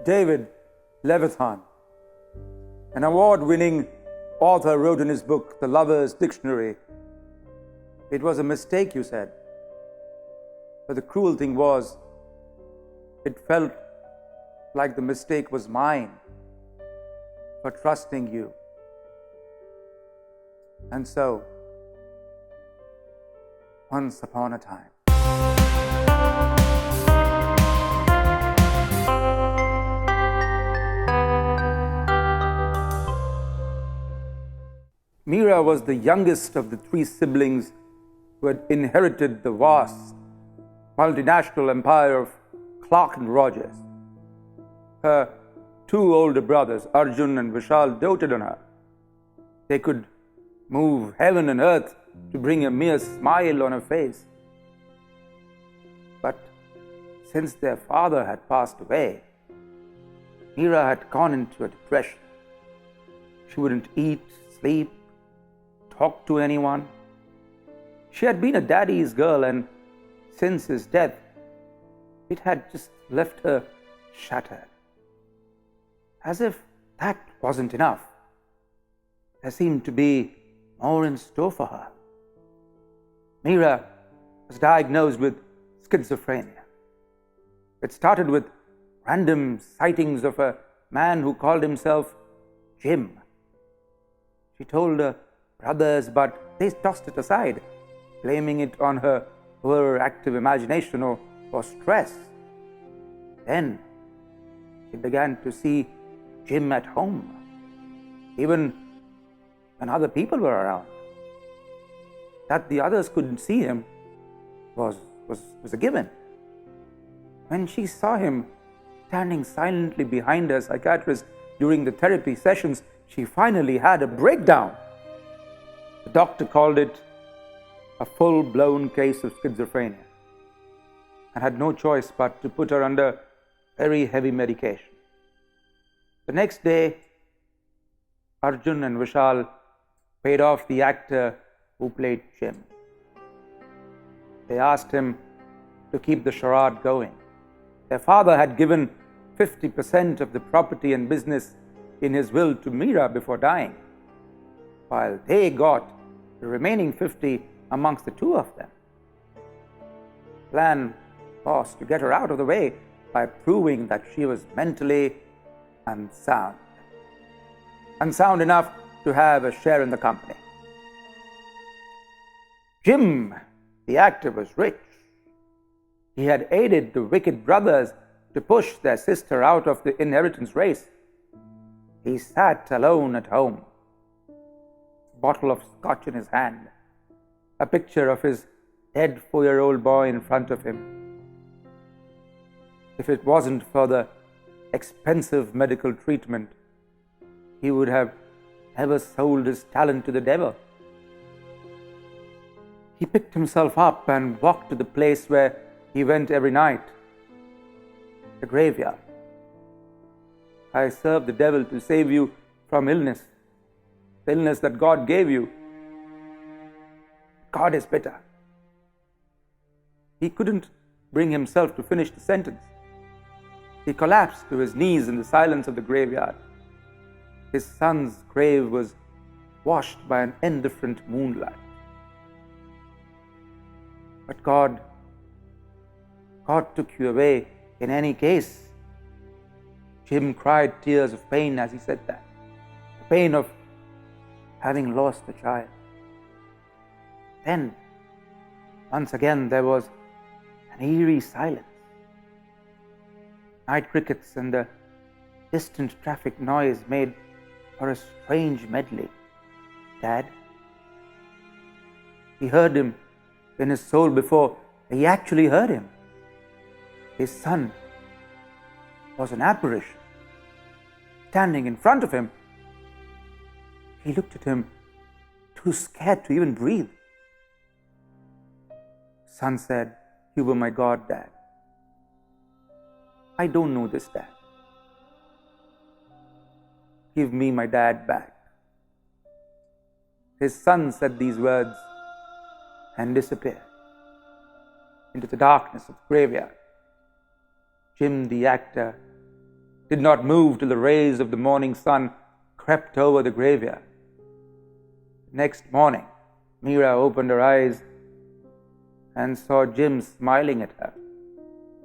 David Levithan, an award-winning author, wrote in his book, The Lover's Dictionary, "It was a mistake, you said. But the cruel thing was, it felt like the mistake was mine for trusting you. And so, once upon a time." Meera was the youngest of the three siblings who had inherited the vast multinational empire of Clark and Rogers. Her two older brothers, Arjun and Vishal, doted on her. They could move heaven and earth to bring a mere smile on her face. But since their father had passed away, Meera had gone into a depression. She wouldn't eat, sleep, talk to anyone. She had been a daddy's girl, and since his death, it had just left her shattered. As if that wasn't enough, there seemed to be more in store for her. Meera was diagnosed with schizophrenia. It started with random sightings of a man who called himself Jim. She told her brothers, but they tossed it aside, blaming it on her overactive imagination or stress. Then she began to see Jim at home, even when other people were around. That the others couldn't see him was a given. When she saw him standing silently behind her psychiatrist during the therapy sessions, she finally had a breakdown. The doctor called it a full-blown case of schizophrenia and had no choice but to put her under very heavy medication. The next day, Arjun and Vishal paid off the actor who played Jim. They asked him to keep the charade going. Their father had given 50% of the property and business in his will to Meera before dying, while they got the remaining 50 amongst the two of them. The plan was to get her out of the way by proving that she was mentally unsound enough to have a share in the company. Jim, the actor, was rich. He had aided the wicked brothers to push their sister out of the inheritance race. He sat alone at home, a bottle of scotch in his hand, a picture of his dead 4-year-old boy in front of him. If it wasn't for the expensive medical treatment, he would have never sold his talent to the devil. He picked himself up and walked to the place where he went every night, the graveyard. "I serve the devil to save you from illness, the illness that God gave you. God is bitter." He couldn't bring himself to finish the sentence. He collapsed to his knees in the silence of the graveyard. His son's grave was washed by an indifferent moonlight. "But God took you away in any case." Jim cried tears of pain as he said that, the pain of having lost a child. Then, once again, there was an eerie silence. Night crickets and the distant traffic noise made for a strange medley. Dad? He heard him in his soul before he actually heard him. His son was an apparition standing in front of him. He looked at him, too scared to even breathe. Son said, "You were my God, Dad. I don't know this dad. Give me my dad back." His son said these words and disappeared into the darkness of the graveyard. Jim, the actor, did not move till the rays of the morning sun crept over the graveyard. Next morning, Meera opened her eyes and saw Jim smiling at her.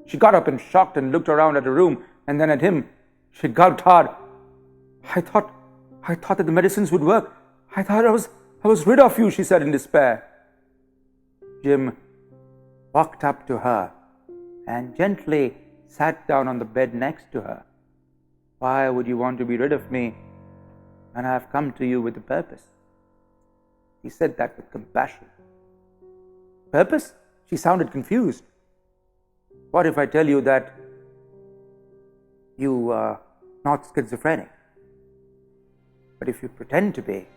She got up in shock and looked around at the room and then at him. She gulped hard. I thought that the medicines would work. I thought I was rid of you, she said in despair. Jim walked up to her and gently sat down on the bed next to her. Why would you want to be rid of me when I have come to you with a purpose? He said that with compassion. Purpose? She sounded confused. What if I tell you that you are not schizophrenic? But if you pretend to be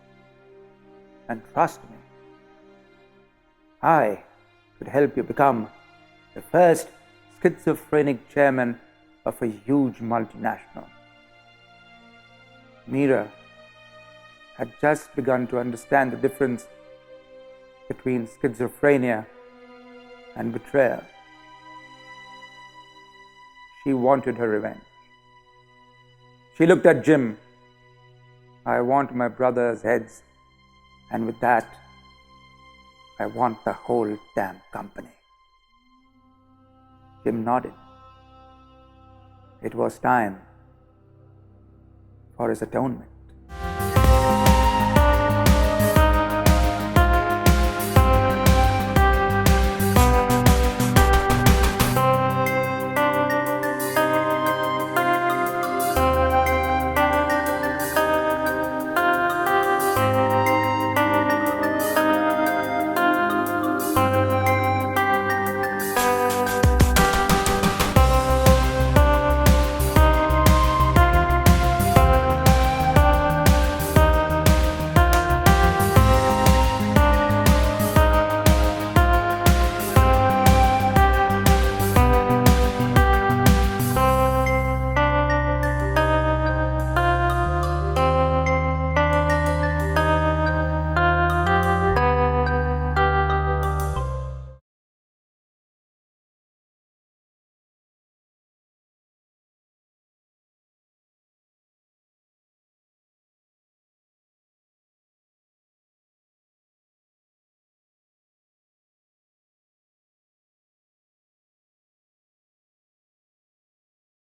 and trust me, I could help you become the first schizophrenic chairman of a huge multinational. Meera had just begun to understand the difference between schizophrenia and betrayal. She wanted her revenge. She looked at Jim. I want my brothers' heads, and with that, I want the whole damn company. Jim nodded. It was time for his atonement.